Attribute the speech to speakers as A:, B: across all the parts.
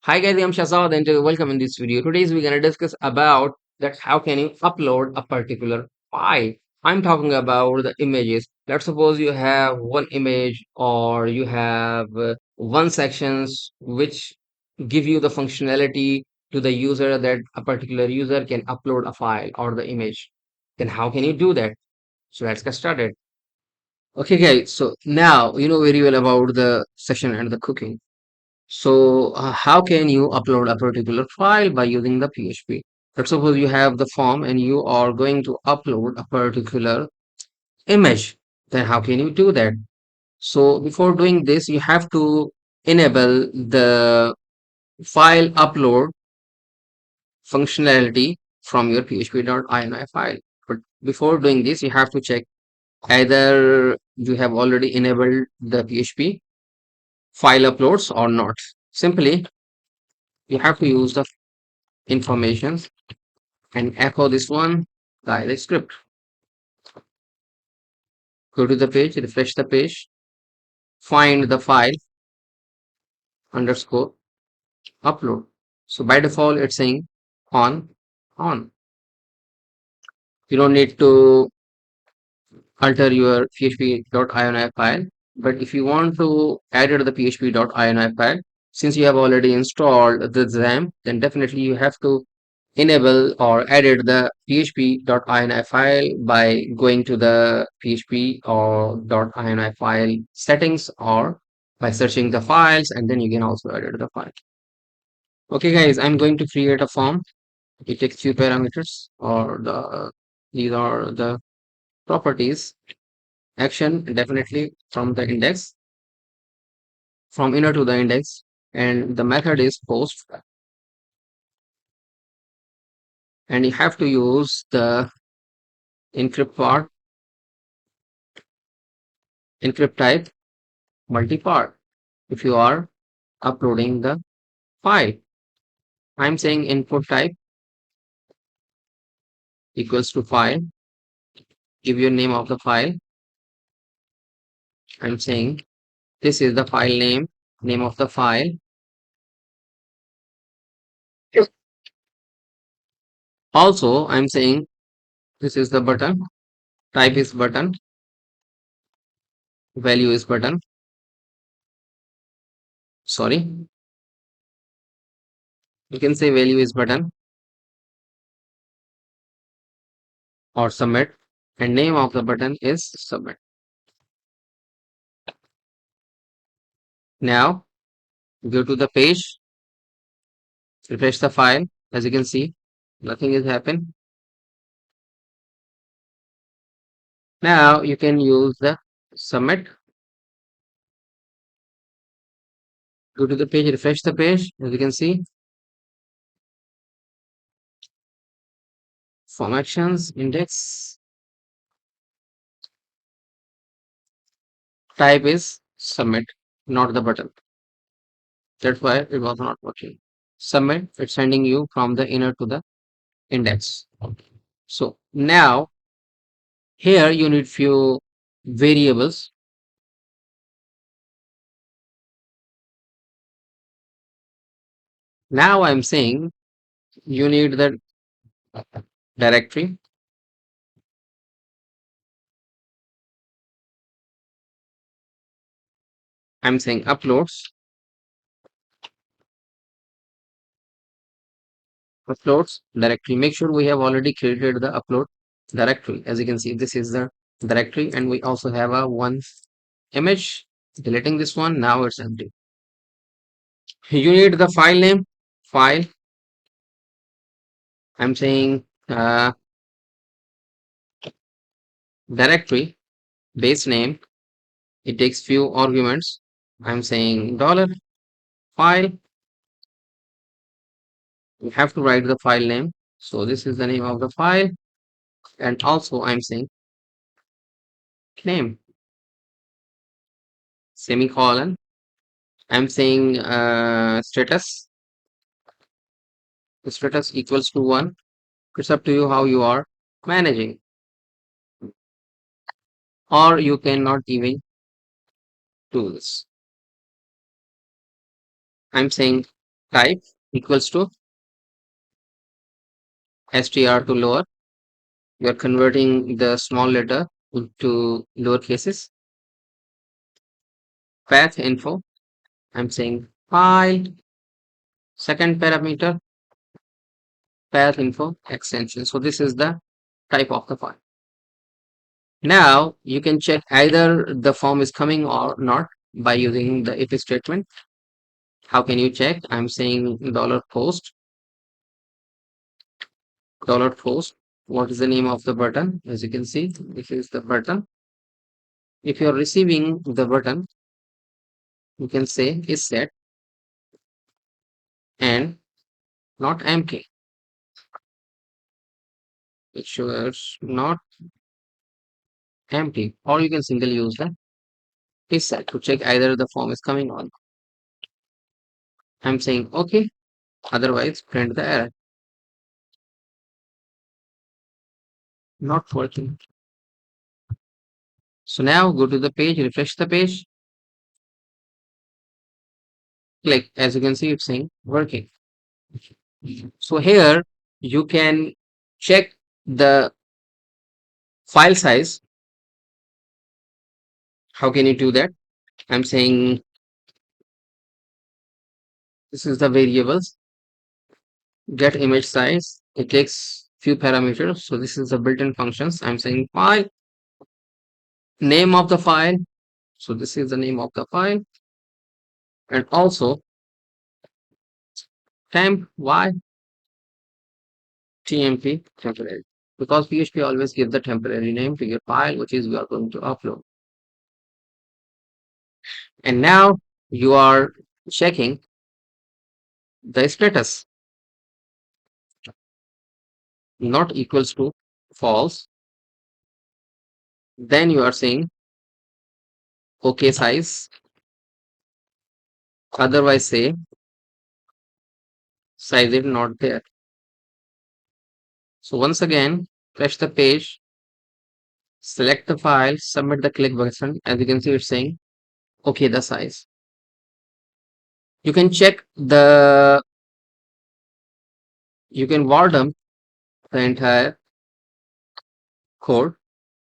A: Hi guys, I'm Shazad and welcome in this video. Today we're gonna discuss about that how can you upload a particular file. I'm talking about the images. Let's suppose you have one image or you have one sections which give you the functionality to the user that a particular user can upload a file or the image. Then how can you do that? So let's get started. Okay guys, so now you know very well about the session and the cooking. So, how can you upload a particular file by using the PHP? Let's suppose you have the form and you are going to upload a particular image. Then how can you do that? So, before doing this, you have to enable the file upload functionality from your php.ini file. But before doing this, you have to check either you have already enabled the PHP file uploads or not. Simply, you have to use the information and echo this one by the script. Go to the page, refresh the page, find the file underscore upload. So by default, it's saying on, on. You don't need to alter your php.ini file. But if you want to edit the php.ini file, since you have already installed the XAMPP, then definitely you have to enable or edit the php.ini file by going to the php or .ini file settings or by searching the files, and then you can also edit the file. Okay guys, I'm going to create a form. It takes few parameters or these are the properties. Action definitely from the index, from inner to the index, and the method is post, and you have to use the encrypt part, encrypt type, multi-part if you are uploading the file. I'm saying input type equals to file. Give your name of the file. I'm saying this is the file name, name of the file. Also, I'm saying this is the button, type is button, value is button. Sorry, you can say value is button or submit, and name of the button is submit. Now go to the page, refresh the file. As you can see, nothing is happened. Now you can use the submit. Go to the page, refresh the page. As you can see, form actions, index, type is submit, not the button. That's why it was not working. Submit, it's sending you from the inner to the index. So now here you need few variables. Now I'm saying you need the directory. I'm saying uploads directory. Make sure we have already created the upload directory. As you can see, this is the directory, and we also have a one image. Deleting this one, now it's empty. You need the file name, file. I'm saying directory, base name. It takes few arguments. I'm saying dollar file. You have to write the file name. So this is the name of the file, and also I'm saying name, semicolon. I'm saying status. The status equals to 1. It's up to you how you are managing, or you cannot even do this. I'm saying type equals to str to lower. We are converting the small letter to lower cases. Path info. I'm saying file. Second parameter, path info extension. So this is the type of the file. Now you can check either the form is coming or not by using the if statement. How can you check? I'm saying $post. What is the name of the button? As you can see, this is the button. If you're receiving the button, you can say is set and not empty. It shows not empty, or you can simply use the is set to check either the form is coming on. I'm saying okay, otherwise print the error. Not working. So now go to the page, refresh the page, click. As you can see, it's saying working. So here you can check the file size. How can you do that? I'm saying this is the variables get image size. It takes few parameters. So this is the built-in functions. I'm saying file name of the file. So this is the name of the file, and also temp y tmp temporary, because PHP always give the temporary name to your file which is we are going to upload. And now you are checking the status not equals to false. Then you are saying okay size, otherwise say size is not there. So once again, refresh the page, select the file, submit the click button. As you can see, it's saying okay the size. You can check the, you can war dump the entire code,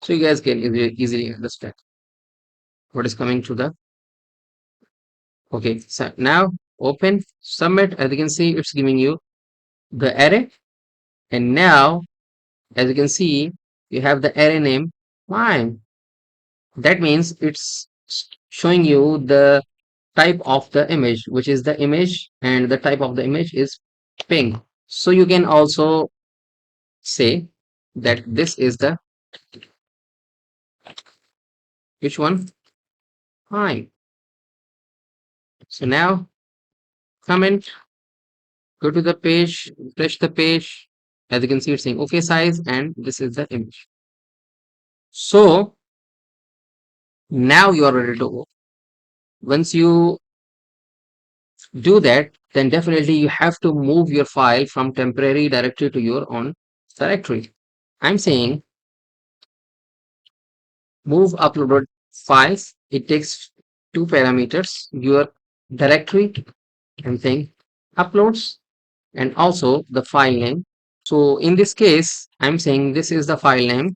A: so you guys can easily understand what is coming to the. Okay, so now open, submit. As you can see, it's giving you the array. And now, as you can see, you have the array name fine. That means it's showing you the type of the image, which is the image, and the type of the image is ping. So you can also say that this is the which one? Fine. So now comment, go to the page, refresh the page. As you can see, it's saying okay size, and this is the image. So now you are ready to go. Once you do that, then definitely you have to move your file from temporary directory to your own directory. I'm saying move uploaded files. It takes two parameters, your directory, I'm saying uploads, and also the file name. So in this case, I'm saying this is the file name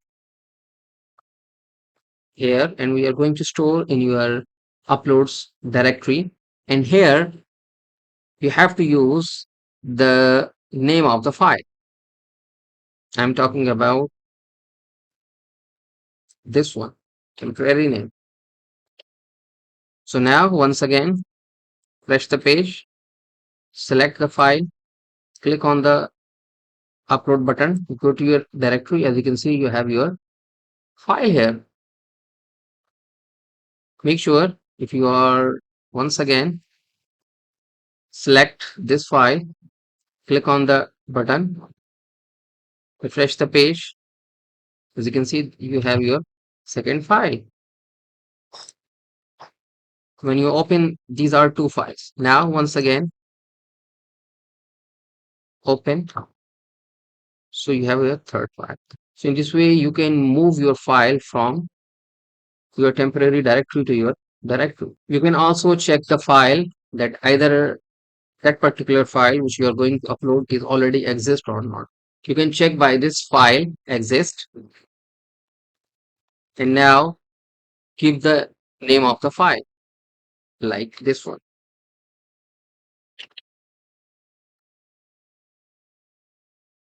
A: here, and we are going to store in your uploads directory. And here you have to use the name of the file. I'm talking about this one, temporary name. So now once again, refresh the page, select the file, click on the upload button, go to your directory. As you can see, you have your file here. Make sure if you are once again select this file, click on the button, refresh the page. As you can see, you have your second file. When you open, these are two files. Now once again open, so you have a third file. So in this way you can move your file from your temporary directory to your directory. You can also check the file that either that particular file which you are going to upload is already exist or not. You can check by this file exist, and now give the name of the file like this one.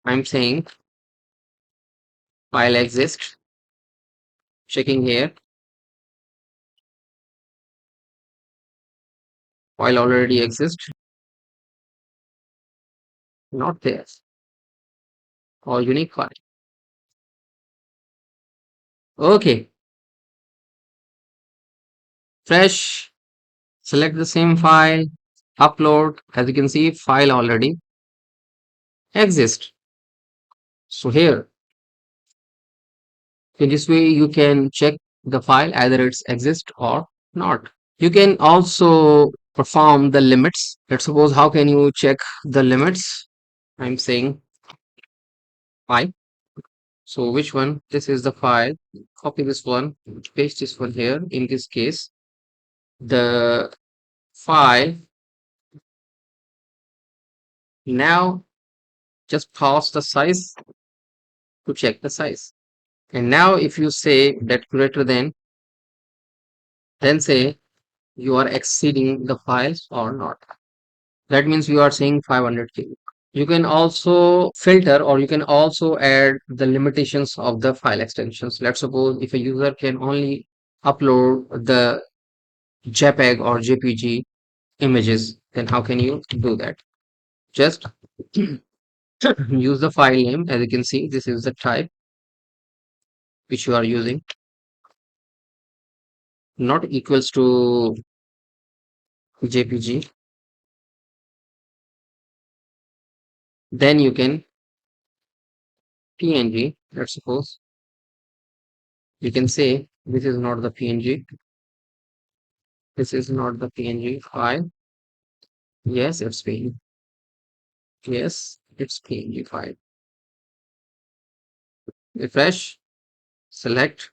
A: I'm saying file exist, checking here, file already exists, not there, or unique file. Okay, fresh, select the same file, upload. As you can see, file already exists. So here, in this way, you can check the file either it's exist or not. You can also perform the limits. Let's suppose how can you check the limits? I'm saying file. So which one? This is the file. Copy this one, paste this one here. In this case, the file. Now just pause the size to check the size. And now if you say that greater than, then say you are exceeding the files or not. That means you are saying 500 KB. You can also filter, or you can also add the limitations of the file extensions. Let's suppose if a user can only upload the JPEG or JPG images, then how can you do that? Just use the file name. As you can see, this is the type which you are using, not equals to JPG. Then you can PNG. Let's suppose you can say this is not the PNG. This is not the PNG file. Yes, it's PNG. Yes, it's PNG file. Refresh, select,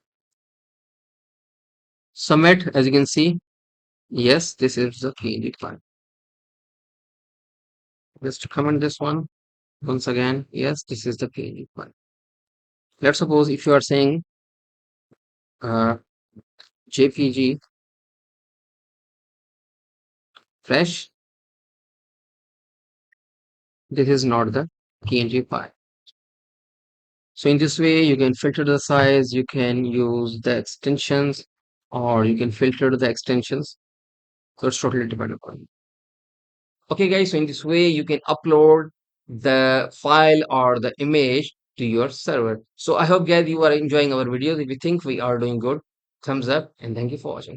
A: submit. As you can see, yes, this is the PNG file. Just comment this one once again. Yes, this is the PNG file. Let's suppose if you are saying JPG fresh, this is not the PNG file. So in this way, you can filter the size, you can use the extensions, or you can filter the extensions. So it's totally dependent upon you. Okay, guys, so in this way, you can upload the file or the image to your server. So I hope, guys, you are enjoying our videos. If you think we are doing good, thumbs up, and thank you for watching.